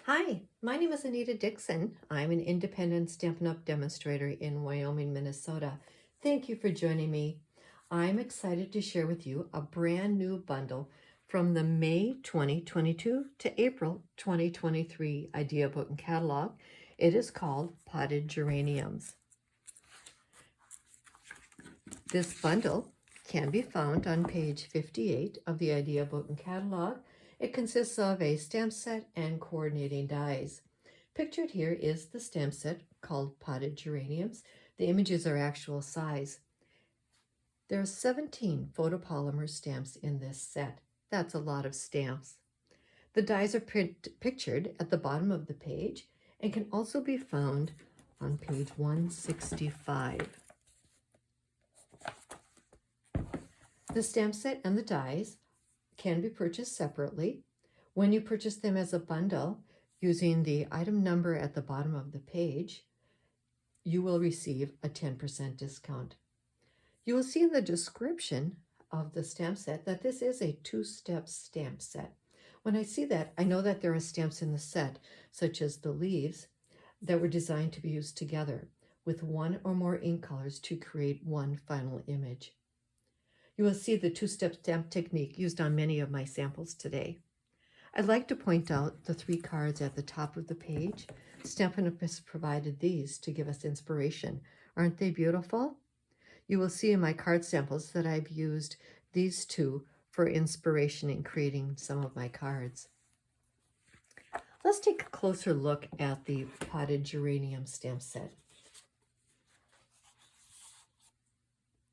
Hi, my name is AnitaDickson. I'm an independent Stampin' Up! Demonstrator in Wyoming, Minnesota. Thank you for joining me. I'm excited to share with you a brand new bundle from the May 2022 to April 2023 Idea Book and Catalog. It is called Potted Geraniums. This bundle can be found on page 58 of the Idea Book and Catalog. It consists of a stamp set and coordinating dies. Pictured here is the stamp set called Potted Geraniums. The images are actual size. There are 17 photopolymer stamps in this set. That's a lot of stamps. The dies are pictured at the bottom of the page and can also be found on page 165. The stamp set and the dies can be purchased separately. When you purchase them as a bundle, using the item number at the bottom of the page, you will receive a 10% discount. You will see in the description of the stamp set that this is a two-step stamp set. When I see that, I know that there are stamps in the set, such as the leaves, that were designed to be used together with one or more ink colors to create one final image. You will see the two-step stamp technique used on many of my samples today. I'd like to point out the 3 cards at the top of the page. Stampin' Up! Has provided these to give us inspiration. Aren't they beautiful? You will see in my card samples that I've used these 2 for inspiration in creating some of my cards. Let's take a closer look at the Potted Geranium stamp set.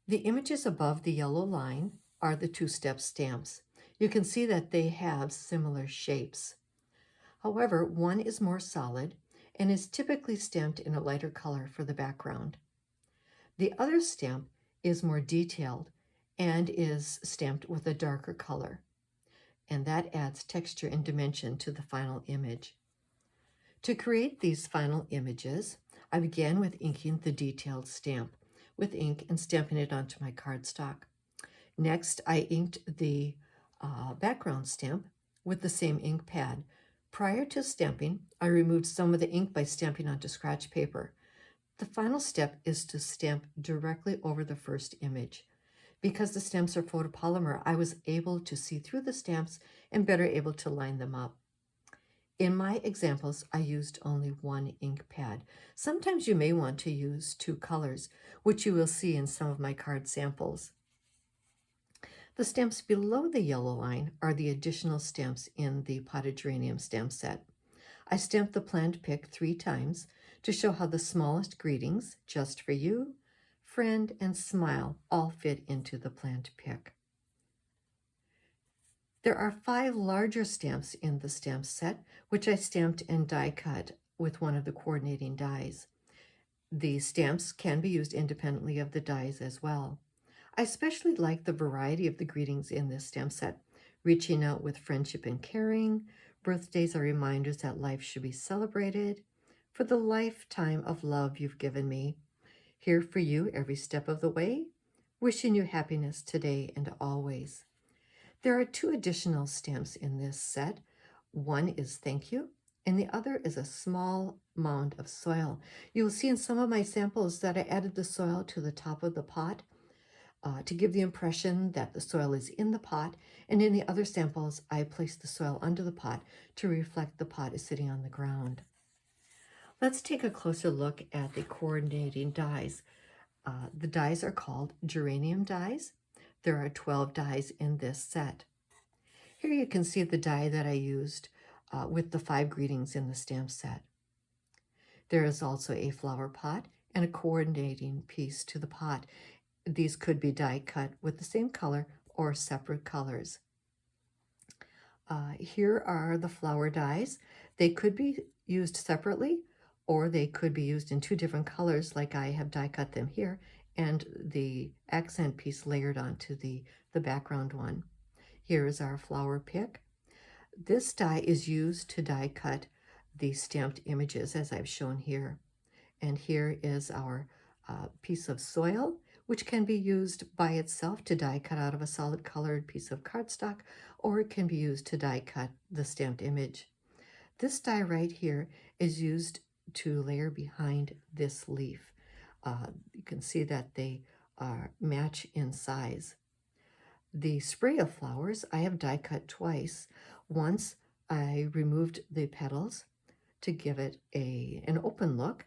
The images above the yellow line are the two-step stamps. You can see that they have similar shapes. However, one is more solid and is typically stamped in a lighter color for the background. The other stamp is more detailed and is stamped with a darker color, and that adds texture and dimension to the final image. To create these final images, I began with inking the detailed stamp with ink and stamping it onto my cardstock. Next, I inked the background stamp with the same ink pad. Prior to stamping, I removed some of the ink by stamping onto scratch paper. The final step is to stamp directly over the first image. Because the stamps are photopolymer, I was able to see through the stamps and better able to line them up. In my examples, I used only one ink pad. Sometimes you may want to use 2 colors, which you will see in some of my card samples. The stamps below the yellow line are the additional stamps in the Potted Geranium stamp set. I stamped the planned pick 3 times to show how the smallest greetings, just for you, friend, and smile all fit into the planned pick. There are 5 larger stamps in the stamp set, which I stamped and die cut with one of the coordinating dies. These stamps can be used independently of the dies as well. I especially like the variety of the greetings in this stamp set. Reaching out with friendship and caring, birthdays are reminders that life should be celebrated, for the lifetime of love you've given me, here for you every step of the way, wishing you happiness today and always. There are 2 additional stamps in this set. One is thank you, and the other is a small mound of soil. You will see in some of my samples that I added the soil to the top of the pot to give the impression that the soil is in the pot, and in the other samples, I placed the soil under the pot to reflect the pot is sitting on the ground. Let's take a closer look at the coordinating dies. The dies are called geranium dies. There are 12 dies in this set. Here you can see the die that I used with the 5 greetings in the stamp set. There is also a flower pot and a coordinating piece to the pot. These could be die cut with the same color or separate colors. Here are the flower dies. They could be used separately, or they could be used in 2 different colors, like I have die cut them here, and the accent piece layered onto the background one. Here is our flower pick. This die is used to die cut the stamped images, as I've shown here. And here is our piece of soil, which can be used by itself to die cut out of a solid colored piece of cardstock, or it can be used to die cut the stamped image. This die right here is used to layer behind this leaf. You can see that they match in size. The spray of flowers I have die cut twice. Once I removed the petals to give it an open look,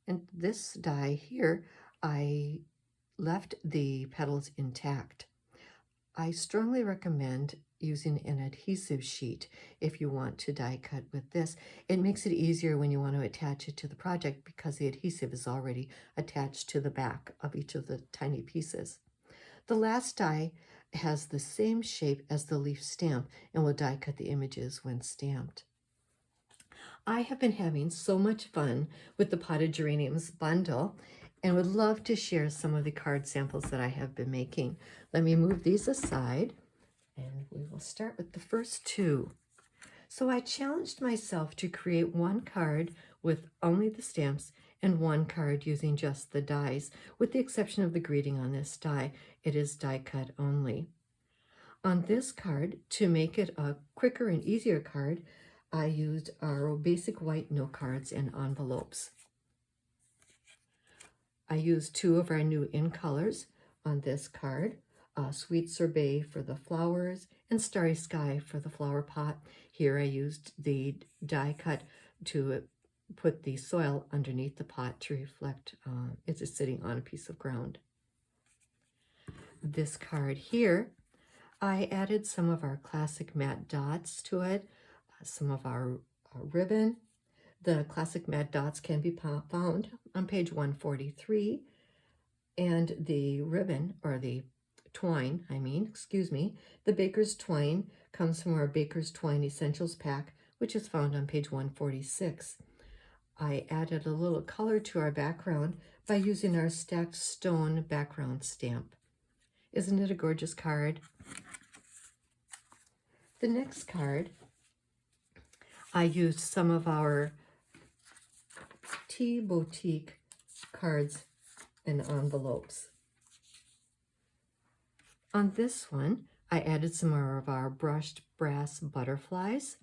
and this die here I left the petals intact. I strongly recommend using an adhesive sheet if you want to die cut with this. It makes it easier when you want to attach it to the project because the adhesive is already attached to the back of each of the tiny pieces. The last die has the same shape as the leaf stamp and will die cut the images when stamped. I have been having so much fun with the potted geraniums bundle and would love to share some of the card samples that I have been making. Let me move these aside and we will start with the first two. So I challenged myself to create one card with only the stamps and one card using just the dies, with the exception of the greeting on this die. It is die cut only. On this card, to make it a quicker and easier card, I used our basic white note cards and envelopes. I used two of our new in colors on this card, Sweet Sorbet for the flowers and Starry Sky for the flower pot. Here I used the die cut to put the soil underneath the pot to reflect it's sitting on a piece of ground. This card here, I added some of our classic matte dots to it, some of our ribbon. The classic matte dots can be found on page 143, and the ribbon, or the twine, the Baker's Twine comes from our Baker's Twine Essentials pack, which is found on page 146. I added a little color to our background by using our stacked stone background stamp. Isn't it a gorgeous card? The next card, I used some of our Tea Boutique cards and envelopes. On this one, I added some more of our brushed brass butterflies,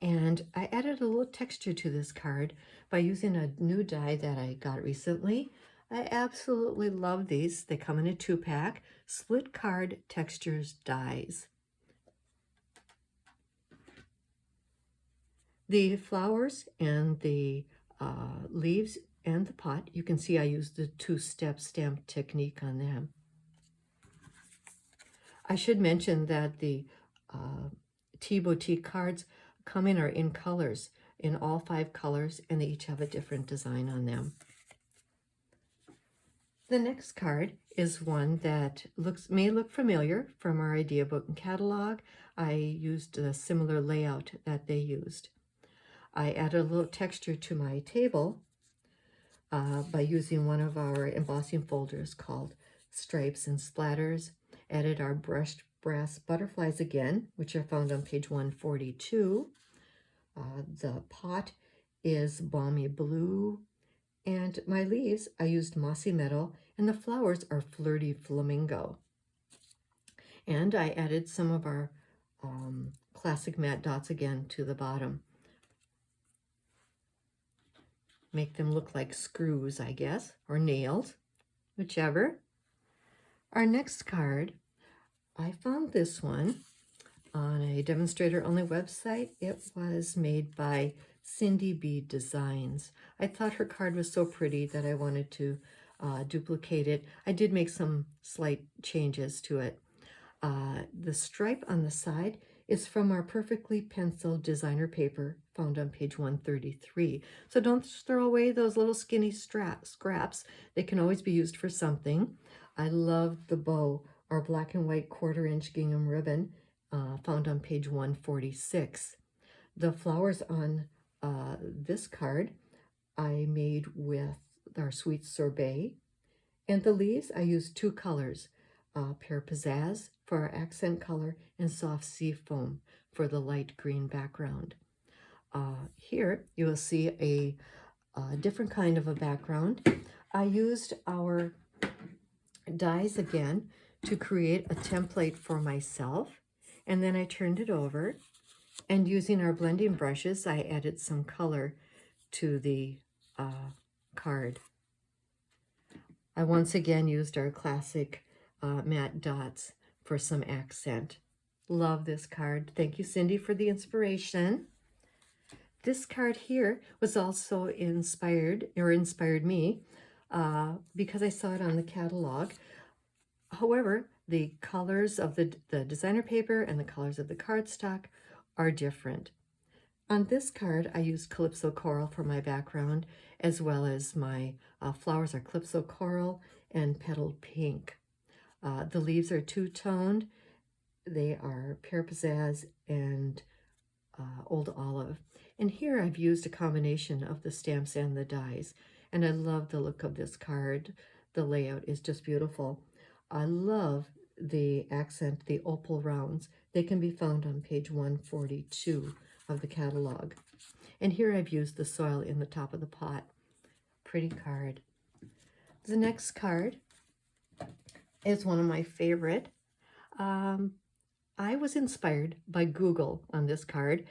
and I added a little texture to this card by using a new die that I got recently. I absolutely love these. They come in a 2-pack, split card textures dies. The flowers and the leaves and the pot, you can see I used the 2-step stamp technique on them. I should mention that the Tea Boutique cards come in or in colors, in all 5 colors, and they each have a different design on them. The next card is one that may look familiar from our idea book and catalog. I used a similar layout that they used. I added a little texture to my table by using one of our embossing folders called Stripes and Splatters. Added our brushed brass butterflies again, which are found on page 142. The pot is Balmy Blue, and my leaves, I used Mossy Meadow, and the flowers are Flirty Flamingo. And I added some of our classic matte dots again to the bottom. Make them look like screws, I guess, or nails, whichever. Our next card, I found this one on a demonstrator-only website. It was made by Cindy B Designs. I thought her card was so pretty that I wanted to duplicate it. I did make some slight changes to it. The stripe on the side is from our Perfectly Penciled designer paper found on page 133. So don't throw away those little skinny scraps. They can always be used for something. I love the bow, our black and white 1/4-inch gingham ribbon found on page 146. The flowers on this card I made with our Sweet Sorbet, and the leaves I used 2 colors, Pear Pizzazz for our accent color and Soft Sea Foam for the light green background. Here you will see a different kind of a background. I used our dies again to create a template for myself, and then I turned it over And using our blending brushes, I added some color to the card. I once again used our classic matte dots for some accent. Love this card. Thank you, Cindy, for the inspiration. This card here was also inspired me because I saw it on the catalog. However, the colors of the designer paper and the colors of the cardstock are different. On this card, I used Calypso Coral for my background, as well as my flowers are Calypso Coral and Petal Pink. The leaves are two-toned. They are Pear Pizzazz and Old Olive. And here I've used a combination of the stamps and the dies. And I love the look of this card. The layout is just beautiful. I love the accent, the opal rounds. They can be found on page 142 of the catalog. And here I've used the soil in the top of the pot. Pretty card. The next card is one of my favorite. I was inspired by Google on this card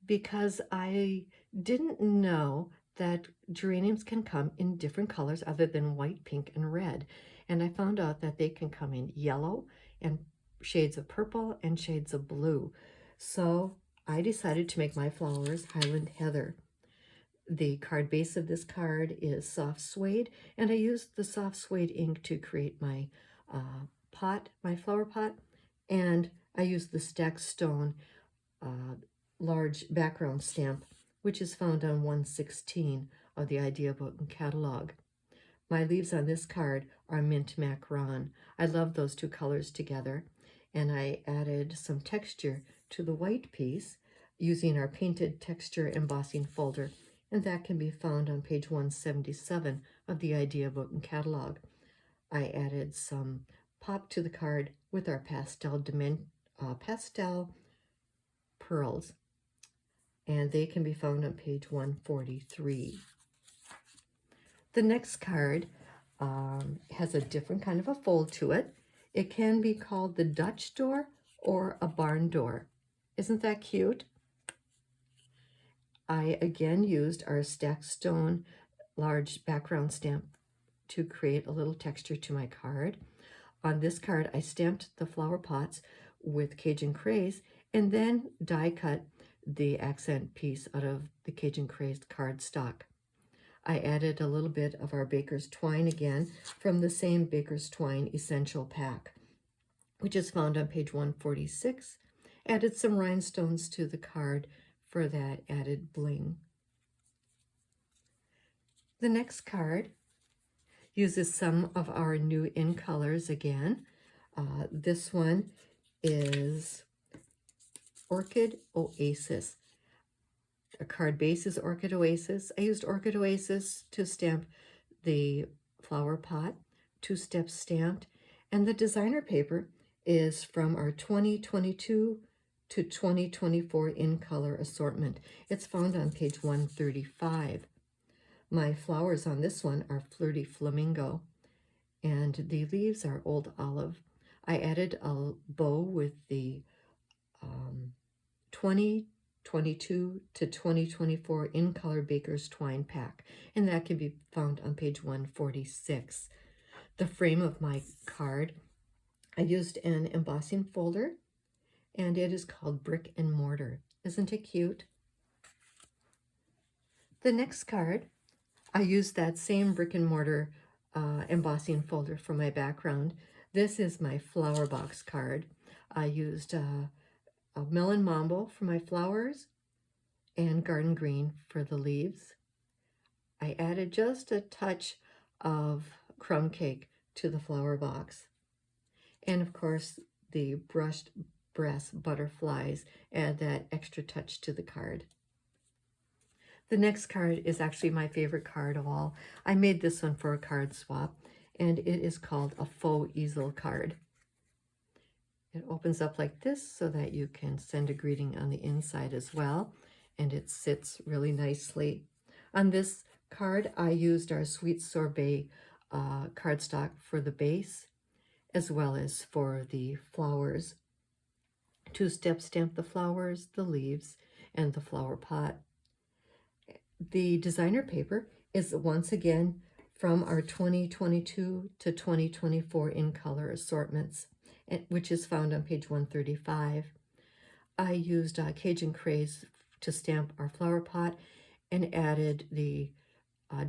because I didn't know that geraniums can come in different colors other than white, pink, and red. And I found out that they can come in yellow and shades of purple and shades of blue. So I decided to make my flowers Highland Heather. The card base of this card is soft suede, and I used the soft suede ink to create my pot, my flower pot, and I used the Stacked Stone large background stamp, which is found on 116 of the Idea Book and Catalog. My leaves on this card are Mint Macaron. I love those two colors together, and I added some texture to the white piece using our painted texture embossing folder, and that can be found on page 177 of the Idea Book and Catalog. I added some pop to the card with our pastel pearls, and they can be found on page 143. The next card has a different kind of a fold to it. It can be called the Dutch door or a barn door. Isn't that cute? I again used our Stacked Stone large background stamp to create a little texture to my card. On this card, I stamped the flower pots with Cajun Craze and then die cut the accent piece out of the Cajun Craze cardstock. I added a little bit of our Baker's Twine again from the same Baker's Twine Essential Pack, which is found on page 146. Added some rhinestones to the card for that added bling. The next card uses some of our new in colors again. This one is Orchid Oasis. A card base is Orchid Oasis. I used Orchid Oasis to stamp the flower pot, 2-step stamped, and the designer paper is from our 2022 to 2024 in color assortment. It's found on page 135. My flowers on this one are Flirty Flamingo, and the leaves are Old Olive. I added a bow with the 2022 to 2024 in color Baker's Twine pack, and that can be found on page 146. The frame of my card, I used an embossing folder, and it is called Brick and Mortar. Isn't it cute? The next card, I used that same brick and mortar embossing folder for my background. This is my flower box card. I used a Melon Mambo for my flowers and Garden Green for the leaves. I added just a touch of crumb cake to the flower box. And of course, the brushed brass butterflies add that extra touch to the card. The next card is actually my favorite card of all. I made this one for a card swap, and it is called a Faux Easel card. It opens up like this so that you can send a greeting on the inside as well, and it sits really nicely. On this card, I used our Sweet Sorbet cardstock for the base, as well as for the flowers two-step stamp the flowers, the leaves, and the flower pot. The designer paper is once again from our 2022 to 2024 in color assortments, which is found on page 135. I used Cajun Craze to stamp our flower pot and added the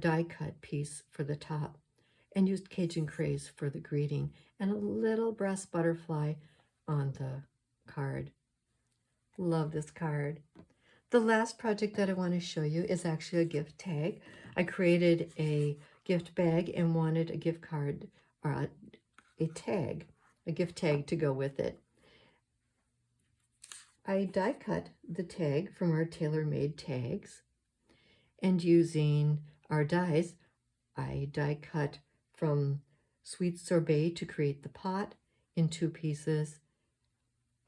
die cut piece for the top, and used Cajun Craze for the greeting and a little breast butterfly on the card. Love this card. The last project that I want to show you is actually a gift tag. I created a gift bag and wanted a gift card or a gift tag to go with it. I die cut the tag from our tailor-made tags, and using our dies, I die cut from Sweet Sorbet to create the pot in 2 pieces.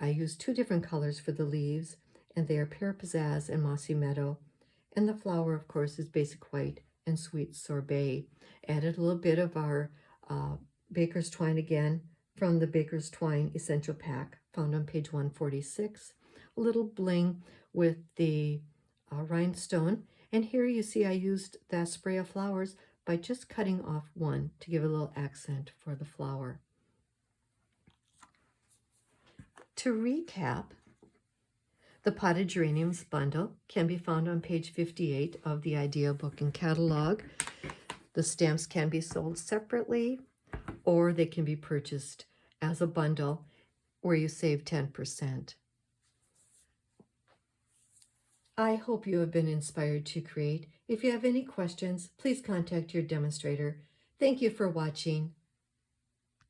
I used 2 different colors for the leaves, and they are Pear Pizzazz and Mossy Meadow. And the flower, of course, is Basic White and Sweet Sorbet. Added a little bit of our Baker's Twine again from the Baker's Twine Essential Pack, found on page 146. A little bling with the rhinestone. And here you see I used that spray of flowers by just cutting off one to give a little accent for the flower. To recap, the Potted Geraniums bundle can be found on page 58 of the Idea Book and Catalog. The stamps can be sold separately, or they can be purchased as a bundle where you save 10%. I hope you have been inspired to create. If you have any questions, please contact your demonstrator. Thank you for watching.